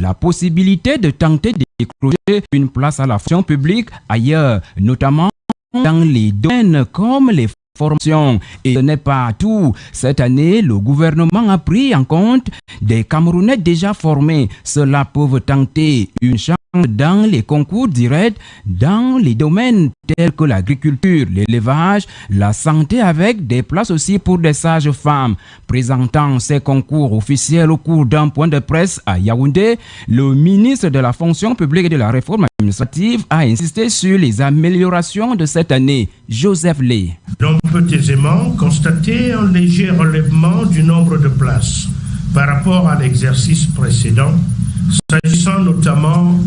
la possibilité de tenter de décrocher une place à la fonction publique ailleurs, notamment dans les domaines comme les formations. Et ce n'est pas tout. Cette année, le gouvernement a pris en compte des Camerounais déjà formés. Cela peut tenter une chance dans les concours directs dans les domaines tels que l'agriculture, l'élevage, la santé, avec des places aussi pour des sages-femmes. Présentant ces concours officiels au cours d'un point de presse à Yaoundé, le ministre de la fonction publique et de la réforme administrative a insisté sur les améliorations de cette année. Joseph Lé. On peut aisément constater un léger relèvement du nombre de places par rapport à l'exercice précédent, s'agissant notamment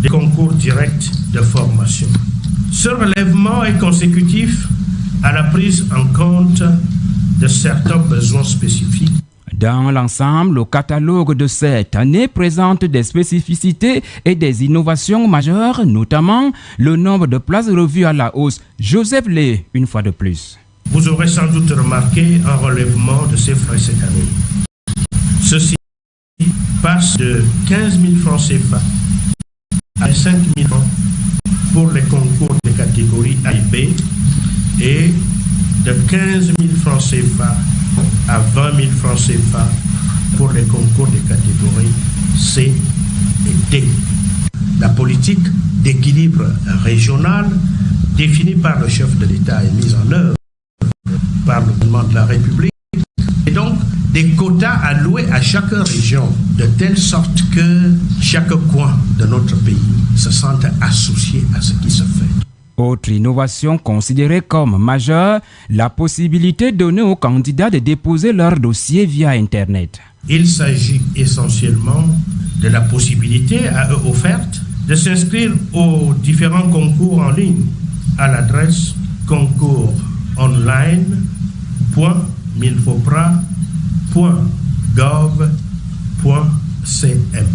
des concours directs de formation. Ce relèvement est consécutif à la prise en compte de certains besoins spécifiques. Dans l'ensemble, le catalogue de cette année présente des spécificités et des innovations majeures, notamment le nombre de places revues à la hausse. Joseph Lé, une fois de plus. Vous aurez sans doute remarqué un relèvement de ces frais cette année. Ceci passe de 15 000 francs CFA à 5 000 francs pour les concours de catégorie A et B et de 15 000 francs CFA à 20 000 francs CFA pour les concours de catégorie C et D. La politique d'équilibre régional définie par le chef de l'État est mise en œuvre par le gouvernement de la République et donc des quotas alloués à chaque région de telle sorte que chaque coin de notre pays se sente associé à ce qui se fait. Autre innovation considérée comme majeure, la possibilité donnée aux candidats de déposer leur dossier via Internet. Il s'agit essentiellement de la possibilité à eux offerte de s'inscrire aux différents concours en ligne à l'adresse concoursonline.milfopra.gov.cm.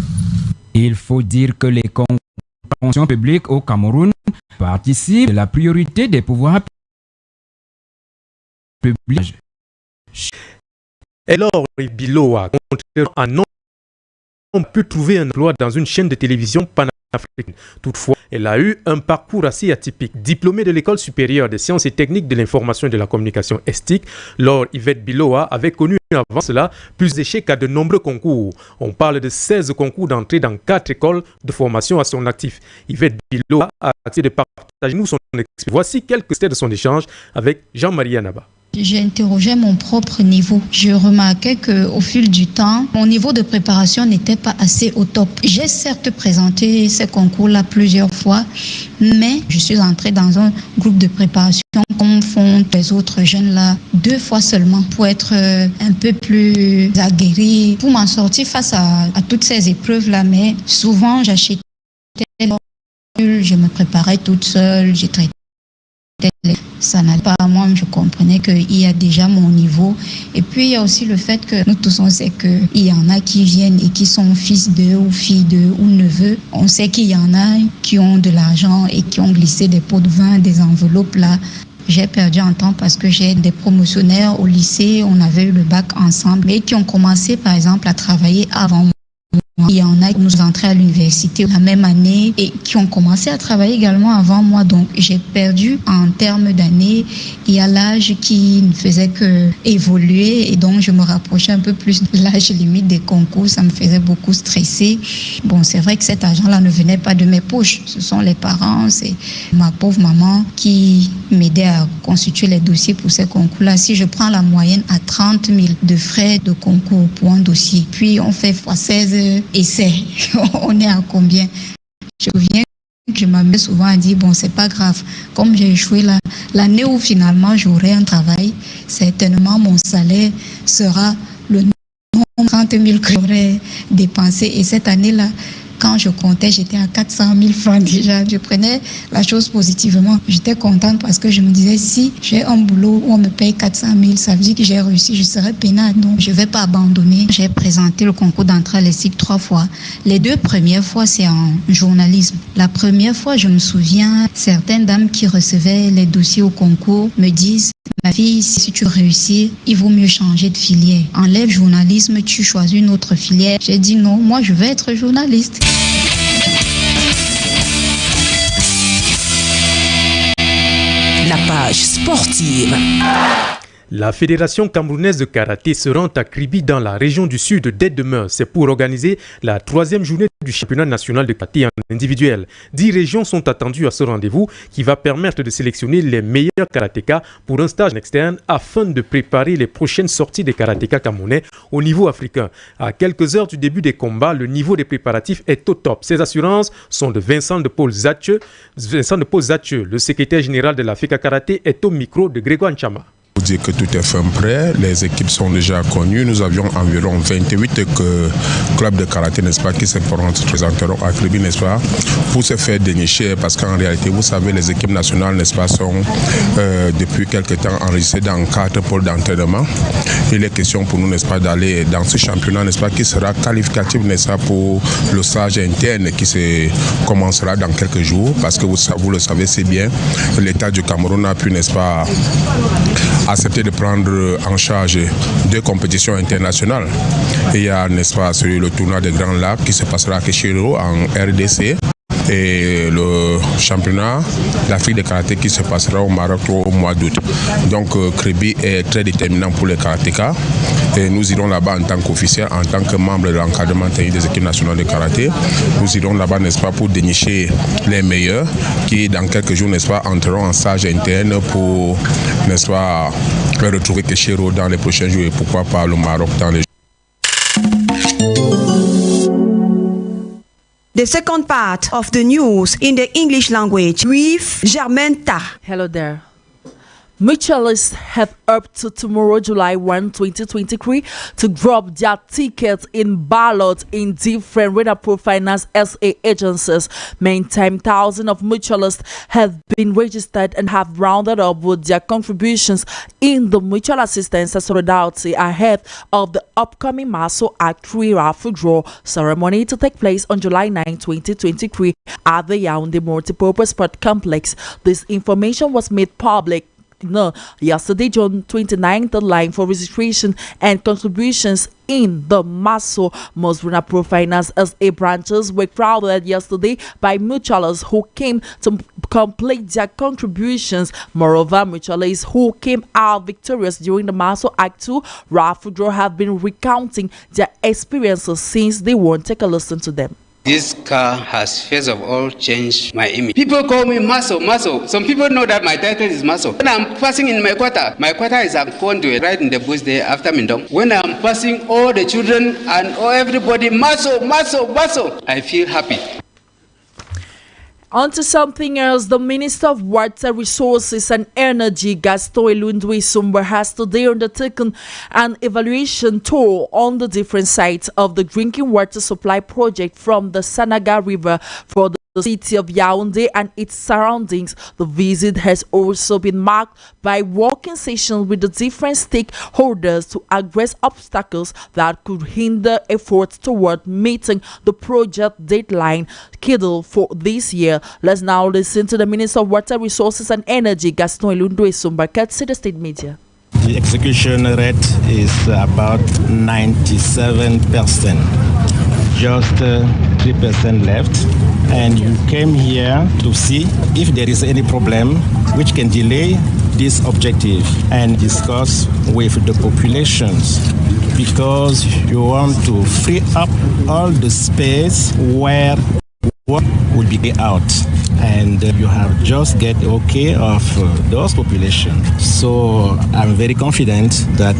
Il faut dire que les concours de fonction publique au Cameroun participent de la priorité des pouvoirs publics. Alors, Biloa, contrairement à non, on peut trouver un emploi dans une chaîne de télévision panafricaine. Toutefois, elle a eu un parcours assez atypique. Diplômée de l'École supérieure des sciences et techniques de l'information et de la communication estique, Laure Yvette Biloa avait connu avant cela plus d'échecs à de nombreux concours. On parle de 16 concours d'entrée dans 4 écoles de formation à son actif. Yvette Biloa a accepté de partager nous son expérience. Voici quelques extraits de son échange avec Jean-Marie Anaba. J'ai interrogé mon propre niveau. Je remarquais qu'au fil du temps, mon niveau de préparation n'était pas assez au top. J'ai certes présenté ces concours-là plusieurs fois, mais je suis entrée dans un groupe de préparation comme font les autres jeunes-là 2 fois seulement pour être un peu plus aguerri, pour m'en sortir face à toutes ces épreuves-là. Mais souvent, j'achetais, je me préparais toute seule, j'ai traité. Ça n'allait pas à moi, je comprenais qu'il y a déjà mon niveau. Et puis il y a aussi le fait que nous tous on sait qu'il y en a qui viennent et qui sont fils d'eux ou filles d'eux ou neveux. On sait qu'il y en a qui ont de l'argent et qui ont glissé des pots de vin, des enveloppes là. J'ai perdu en temps parce que j'ai des promotionnaires au lycée, on avait eu le bac ensemble, mais qui ont commencé par exemple à travailler avant moi. Il y en a qui nous ont entrés à l'université la même année et qui ont commencé à travailler également avant moi. Donc, j'ai perdu en termes d'années. Il y a l'âge qui ne faisait que évoluer et donc je me rapprochais un peu plus de l'âge limite des concours. Ça me faisait beaucoup stresser. Bon, c'est vrai que cet argent-là ne venait pas de mes poches. Ce sont les parents, c'est ma pauvre maman qui m'aidait à constituer les dossiers pour ces concours-là. Si je prends la moyenne à 30 000 de frais de concours pour un dossier, puis on fait x16 essais, on est à combien? Je viens, je m'amène souvent à dire, bon, c'est pas grave, comme j'ai échoué là, l'année où finalement j'aurai un travail, certainement mon salaire sera le nombre de 30 000 que j'aurais dépensé. Et cette année-là, Quand je comptais, j'étais à 400 000 francs déjà. Je prenais la chose positivement. J'étais contente parce que je me disais, si j'ai un boulot où on me paye 400 000, ça veut dire que j'ai réussi, je serai peinade. Donc, je ne vais pas abandonner. J'ai présenté le concours d'entrée à l'ESSIC 3 fois. Les 2 premières fois, c'est en journalisme. La première fois, je me souviens, certaines dames qui recevaient les dossiers au concours me disent, ma fille, si tu réussis, il vaut mieux changer de filière. Enlève journalisme, tu choisis une autre filière. J'ai dit non, moi je veux être journaliste. La page sportive. La Fédération camerounaise de karaté se rend à Kribi dans la région du sud dès demain. C'est pour organiser la 3e journée du championnat national de karaté en individuel. 10 régions sont attendues à ce rendez-vous qui va permettre de sélectionner les meilleurs karatékas pour un stage externe afin de préparer les prochaines sorties des karatékas camerounais au niveau africain. À quelques heures du début des combats, le niveau des préparatifs est au top. Ces assurances sont de Vincent de Paul Zatcheux. Le secrétaire général de la FECA Karaté, est au micro de Grégoire Nchama. Pour dire que tout est fin prêt, les équipes sont déjà connues. Nous avions environ 28 clubs de karaté, n'est-ce pas, qui se présenteront à Kribi, n'est-ce pas, pour se faire dénicher, parce qu'en réalité, vous savez, les équipes nationales, n'est-ce pas, sont depuis quelque temps enregistrées dans 4 pôles d'entraînement. Il est question pour nous, n'est-ce pas, d'aller dans ce championnat, n'est-ce pas, qui sera qualificatif, n'est-ce pas, pour le stage interne qui se commencera dans quelques jours, parce que vous le savez, c'est bien, l'État du Cameroun a pu, n'est-ce pas, accepter de prendre en charge 2 compétitions internationales. Il y a, n'est-ce pas, le tournoi des Grands Lacs qui se passera à Keshiro en RDC et le championnat d'Afrique de karaté qui se passera au Maroc au mois d'août. Donc Kribi est très déterminant pour les karatékas et nous irons là-bas en tant qu'officiel, en tant que membre de l'encadrement technique des équipes nationales de karaté. Nous irons là-bas, n'est-ce pas, pour dénicher les meilleurs qui dans quelques jours, n'est-ce pas, entreront en stage interne pour, n'est-ce pas, retrouver Keshiro dans les prochains jours et pourquoi pas le Maroc dans les jours. The second part of the news in the English language with GERMAINE TAH. Hello there. Mutualists have up to tomorrow, July 1, 2023, to drop their tickets in ballots in different Renapro Finance SA agencies. Meantime, thousands of mutualists have been registered and have rounded up with their contributions in the Mutual Assistance Solidarity ahead of the upcoming Maso Act 3 raffle draw ceremony to take place on July 9, 2023 at the Yaoundé Multipurpose Sport Complex. This information was made public yesterday, June 29th. The line for registration and contributions in the Maso Renapro Finance SA branches were crowded yesterday by mutualists who came to complete their contributions. Moreover, mutualists who came out victorious during the Maso Act 2 raffle draw have been recounting their experiences since they won. Take a listen to them. This car has first of all changed my image. People call me Maso. Some people know that my title is Maso. When I'm passing in my quarter is a conduit right in the bush there after Mindong. When I'm passing all the children and everybody, Maso, I feel happy. On to something else. The Minister of Water Resources and Energy, Gaston Elundwe-Sumba, has today undertaken an evaluation tour on the different sites of the drinking water supply project from the Sanaga River for the city of Yaoundé and its surroundings. The visit has also been marked by walking sessions with the different stakeholders to address obstacles that could hinder efforts toward meeting the project deadline scheduled for this year. Let's now listen to the Minister of Water Resources and Energy, Gaston Elundwe-Sumba, to the state media. The execution rate is about 97%. Just 3% left, and you came here to see if there is any problem which can delay this objective and discuss with the populations, because you want to free up all the space where work will be out, and you have just get okay of those populations. So I'm very confident that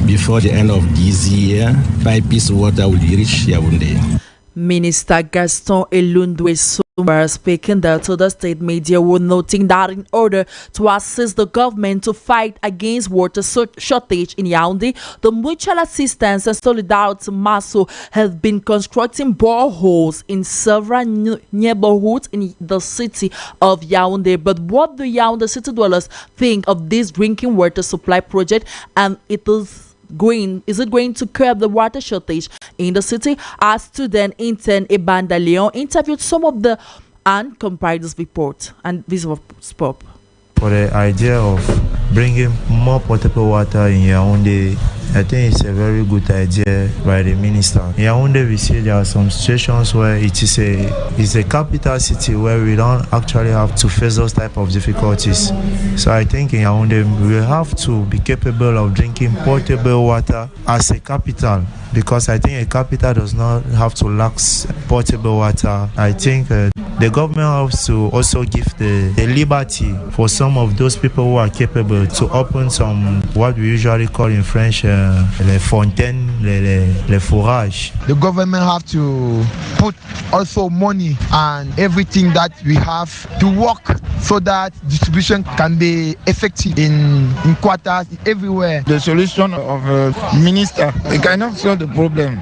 before the end of this year, pipes water will reach Yaoundé. Minister Gaston Elundwe-Sumba Were speaking there to the state media were noting that in order to assist the government to fight against water shortage in Yaoundé, the Mutual Assistance and Solidarity MASO have been constructing boreholes in several neighborhoods in the city of Yaoundé. But what do Yaoundé city dwellers think of this drinking water supply project, and is it going to curb the water shortage in the city? Our student intern Ebanda Leon interviewed some of the and compiled this report and this was pop. For the idea of bringing more potable water in Yaoundé, I think it's a very good idea by the minister. In Yaoundé, we see there are some situations where it's a capital city where we don't actually have to face those type of difficulties. So I think in Yaoundé, we have to be capable of drinking potable water as a capital, because I think a capital does not have to lack potable water. I think the government has to also give the liberty for some of those people who are capable to open some, what we usually call in French, les fontaines, les forages. The government have to put also money and everything that we have to work so that distribution can be effective in quarters everywhere. The solution of a minister, it cannot solve the problem,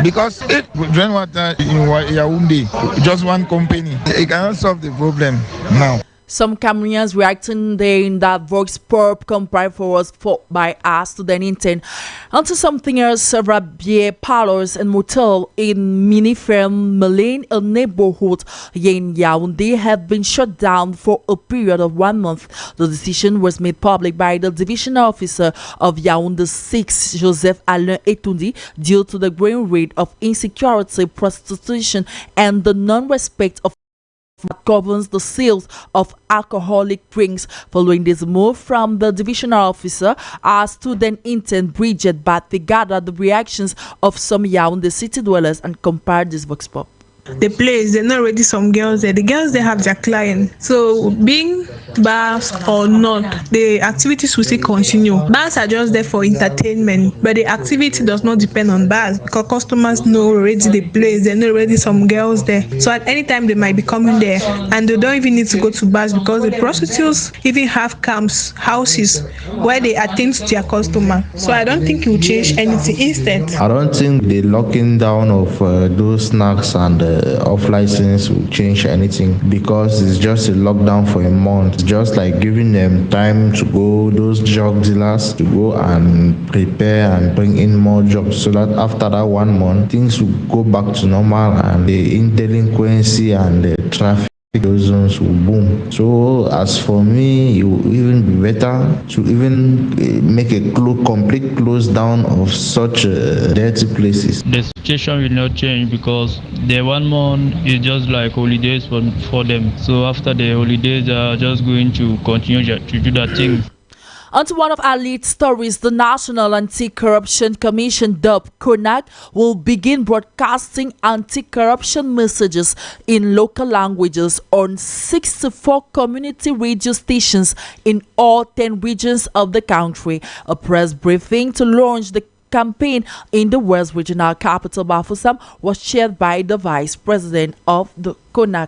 because if we drain water in Yaoundé, just one company, it cannot solve the problem now. Some Cameroonians reacting there in that voice pop compiled for us by us to then intern. Onto something else, several beer parlors and motel in Minifem Malane, a neighborhood in Yaoundé, have been shut down for a period of 1 month. The decision was made public by the divisional officer of Yaoundé 6, Joseph Alain Etundi, due to the growing rate of insecurity, prostitution, and the non-respect of that governs the sales of alcoholic drinks. Following this move from the divisional officer, our student intern Bridget Bathy gathered the reactions of some Yaoundé city dwellers and compared this vox pop. The place, they're not already some girls there. The girls, they have their clients. So being bars or not, the activities will still continue. Bars are just there for entertainment, but the activity does not depend on bars, because customers know already the place. They know already some girls there. So at any time they might be coming there, and they don't even need to go to bars, because the prostitutes even have camps, houses where they attend to their customer. So I don't think it will change anything. Instead, I don't think the locking down of those snacks and off license will change anything, because it's just a lockdown for a month. It's just like giving them time to go, those drug dealers, to go and prepare and bring in more drugs, so that after that 1 month things will go back to normal and the delinquency and the traffic, those zones will boom. So as for me, it will even be better to even make a complete close down of such dirty places. The situation will not change, because the 1 month is just like holidays for them. So after the holidays, they are just going to continue to do that thing. On to one of our lead stories, the National Anti-Corruption Commission, dubbed CONAC, will begin broadcasting anti-corruption messages in local languages on 64 community radio stations in all 10 regions of the country. A press briefing to launch the campaign in the West Regional Capital, Bafoussam, was chaired by the Vice President of the CONAC.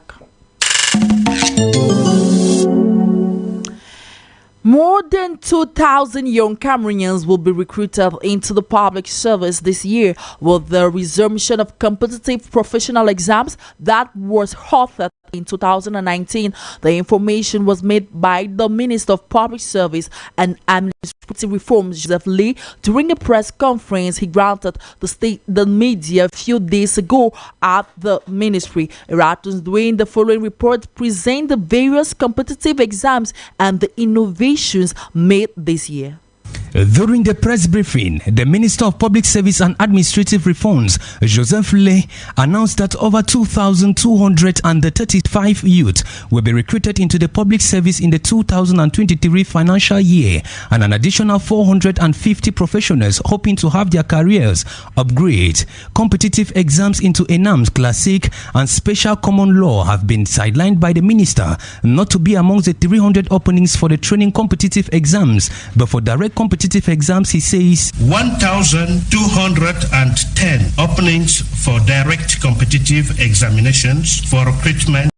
More than 2,000 young Cameroonians will be recruited into the public service this year with the resumption of competitive professional exams that was halted in 2019. The information was made by the Minister of Public Service and Administrative Reforms, Joseph Lee, during a press conference he granted the media a few days ago at the ministry. Eratuns doing the following report present the various competitive exams and the innovations made this year. During the press briefing, the Minister of Public Service and Administrative Reforms, Joseph Lee, announced that over 2,235 youth will be recruited into the public service in the 2023 financial year, and an additional 450 professionals hoping to have their careers upgrade. Competitive exams into ENAMS, Classic, and Special Common Law have been sidelined by the Minister, not to be amongst the 300 openings for the training competitive exams, but for direct competitive exams, he says 1,210 openings for direct competitive examinations for recruitment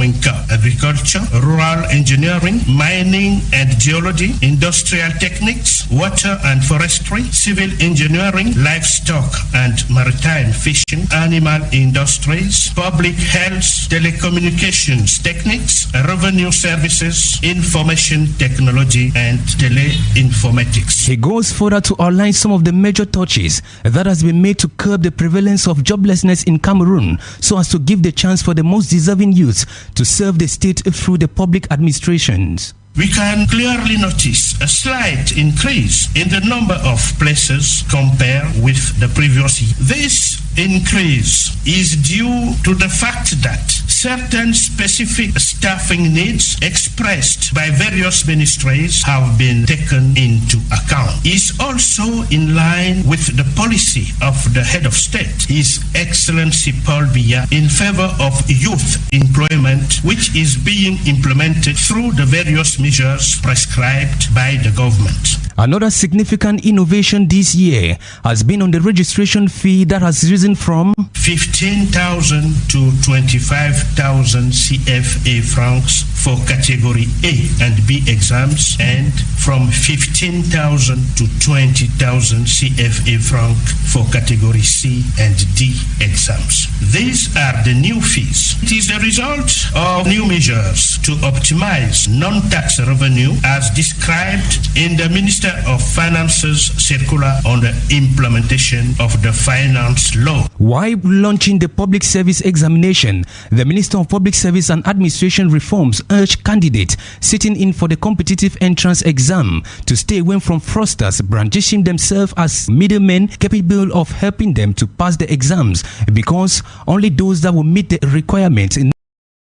following courses: agriculture, rural engineering, mining and geology, industrial techniques, water and forestry, civil engineering, livestock and maritime fishing, animal industries, public health, telecommunications techniques, revenue services, information technology, and teleinformatics. He goes further to outline some of the major touches that has been made to curb the prevalence of joblessness in Cameroon, so as to give the chance for the most deserving youths to serve the state through the public administrations. We can clearly notice a slight increase in the number of places compared with the previous year. This increase is due to the fact that certain specific staffing needs expressed by various ministries have been taken into account. Is also in line with the policy of the head of state, His Excellency Paul Biya, in favor of youth employment, which is being implemented through the various measures prescribed by the government. Another significant innovation this year has been on the registration fee that has risen from 15,000 to 25,000 CFA francs for category A and B exams, and from 15,000 to 20,000 CFA franc for category C and D exams. These are the new fees. It is a result of new measures to optimize non-tax revenue as described in the Minister of Finance's circular on the implementation of the finance law. While launching the public service examination, the Minister of Public Service and Administration Reforms urged candidates sitting in for the competitive entrance exam to stay away from fraudsters brandishing themselves as middlemen capable of helping them to pass the exams, because only those that will meet the requirements in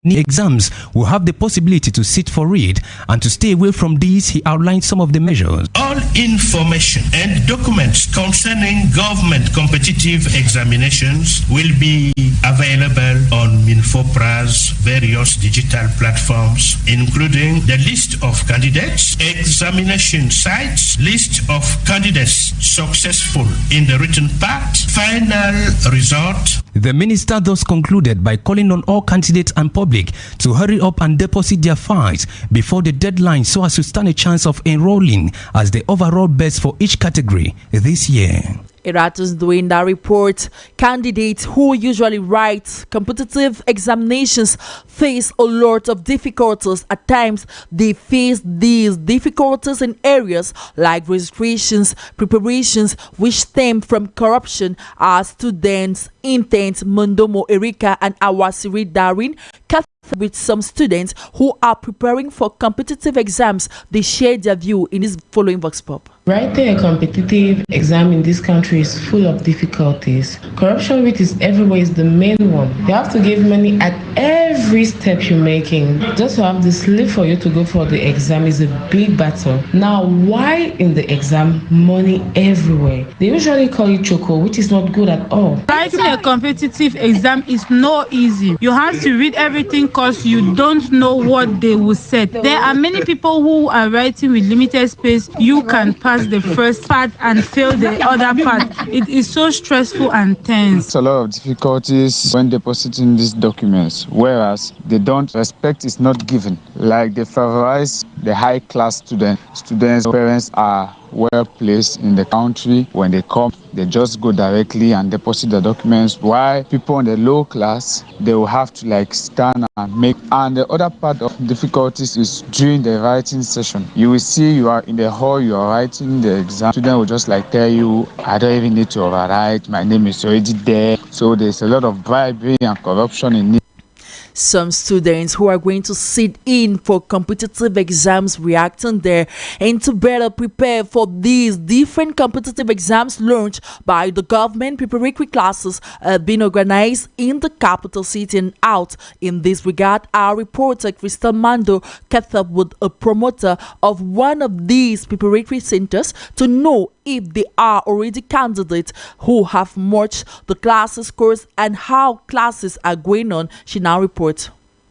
exams will have the possibility to sit for it. And to stay away from these, he outlined some of the measures. All information and documents concerning government competitive examinations will be available on Minfopra's various digital platforms, including the list of candidates, examination sites, list of candidates successful in the written part, final result. The minister thus concluded by calling on all candidates and public to hurry up and deposit their files before the deadline, so as to stand a chance of enrolling as the overall best for each category this year. Eratus doing that report, candidates who usually write competitive examinations face a lot of difficulties. At times, they face these difficulties in areas like registrations, preparations, which stem from corruption. As students Intent, Mondomo Erika, and Awasiri Darin with some students who are preparing for competitive exams. They share their view in this following Vox Pop. Writing a competitive exam in this country is full of difficulties. Corruption, which is everywhere, is the main one. You have to give money at every step you're making. Just to have the slip for you to go for the exam is a big battle. Now, why in the exam, money everywhere? They usually call it choco, which is not good at all. Writing a competitive exam is not easy. You have to read everything because you don't know what they will say. There are many people who are writing with limited space. You can pass the first part and fail the other part. It is so stressful and tense. It's a lot of difficulties when depositing these documents, whereas they don't respect is not given. Like they favorize the high class students. Students' parents are well placed in the country. When they come, they just go directly and deposit the documents. While people in the low class, they will have to stand and make. And the other part of difficulties is during the writing session. You will see you are in the hall, you are writing the exam. Student will just tell you, I don't even need to overwrite. My name is already there. So there's a lot of bribery and corruption in it. Some students who are going to sit in for competitive exams reacting there, and to better prepare for these different competitive exams launched by the government, preparatory classes have been organized in the capital city and out. In this regard, our reporter Crystal Mando kept up with a promoter of one of these preparatory centers to know if they are already candidates who have marched the classes course and how classes are going on. She now reports.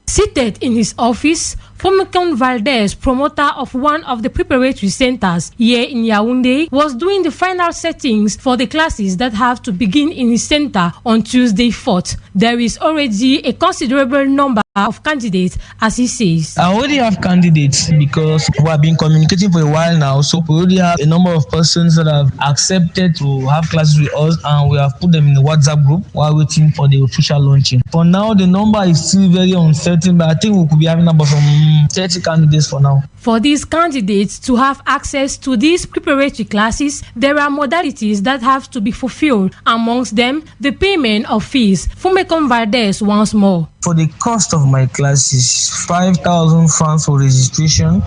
Seated in his office, Fomikon Valdez, promoter of one of the preparatory centers here in Yaoundé, was doing the final settings for the classes that have to begin in his center on Tuesday 4th. There is already a considerable number of candidates, as he says. I already have candidates because we have been communicating for a while now. So we already have a number of persons that have accepted to have classes with us, and we have put them in the WhatsApp group while waiting for the official launching. For now, the number is still very uncertain, but I think we could be having about 30 candidates for now. For these candidates to have access to these preparatory classes, there are modalities that have to be fulfilled. Amongst them, the payment of fees. Fumekon Valdez once more. For the cost of my classes, 5,000 francs for registration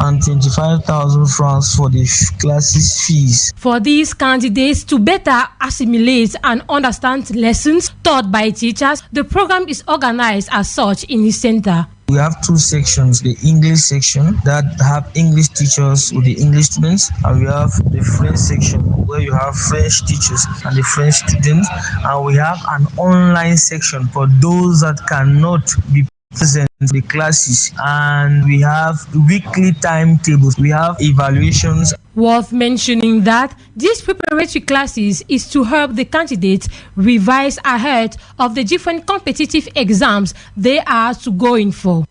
and 25,000 francs for the classes fees. For these candidates to better assimilate and understand lessons taught by teachers, the program is organized as such in the center. We have two sections, the English section that have English teachers with the English students, and we have the French section where you have French teachers and the French students, and we have an online section for those that cannot be present in the classes, and we have weekly timetables, we have evaluations. Worth mentioning that these preparatory classes is to help the candidates revise ahead of the different competitive exams they are to go in for.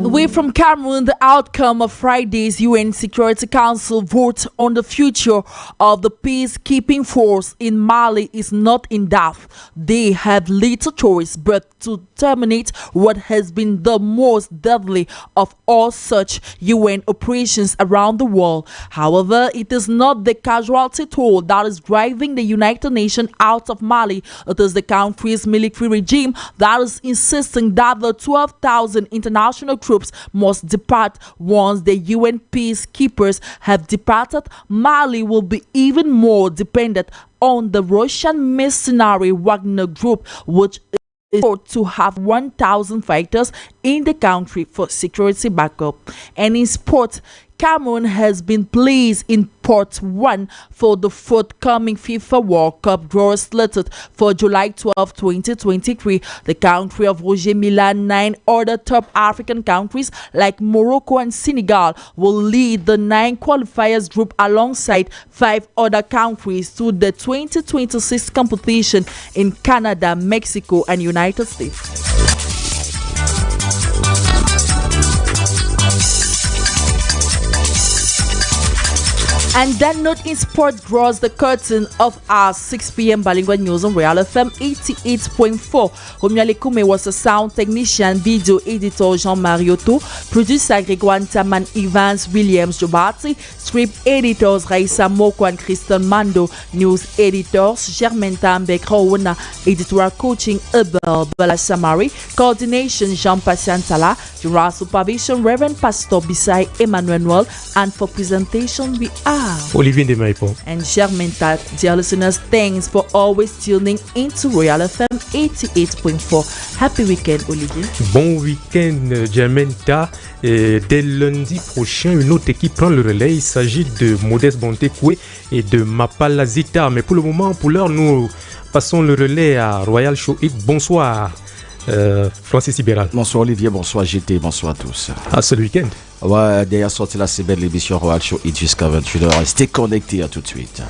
Away from Cameroon, the outcome of Friday's UN Security Council vote on the future of the peacekeeping force in Mali is not in doubt. They have little choice but to terminate what has been the most deadly of all such UN operations around the world. However, it is not the casualty toll that is driving the United Nations out of Mali. It is the country's military regime that is insisting that the 12,000 international troops must depart. Once the UN peacekeepers have departed, Mali will be even more dependent on the Russian mercenary Wagner Group, which is thought to have 1,000 fighters in the country for security backup. And in sport, Cameroon has been placed in Port 1 for the forthcoming FIFA World Cup draw slated for July 12, 2023. The country of Roger Milla and 9 other top African countries like Morocco and Senegal will lead the 9 qualifiers group alongside 5 other countries to the 2026 competition in Canada, Mexico, and United States. And that note in sport draws the curtain of our 6 p.m. Bilingual News on Real FM 88.4. Romuald Kume was a sound technician, video editor Jean-Marie Otto, producer Grégoire Taman, Evans Williams Jobati, script editors Raissa Moko and Kristen Mando, news editors Germaine Tah, editorial coaching Abel Bala Samari, coordination Jean-Pascal Tala, general supervision Reverend Pastor Bisai Emmanuel Noel, and for presentation we are Olivier Ndema EPO and Germaine Tah. Dear listeners, thanks for always tuning into Royal FM 88.4. Happy weekend, Olivier. Bon week-end, Germaine Tah. Et dès lundi prochain, une autre équipe prend le relais. Il s'agit de Modeste Bontekoué et de Mapala Zita. Mais pour le moment, pour l'heure, nous passons le relais à Royal Show It. Bonsoir, Francis Ibéral. Bonsoir Olivier, bonsoir GT, bonsoir à tous. À ce week-end. Ouais, d'ailleurs, sorti là, c'est belle l'émission Royal Show It jusqu'à 28h. Restez connectés, à tout de suite.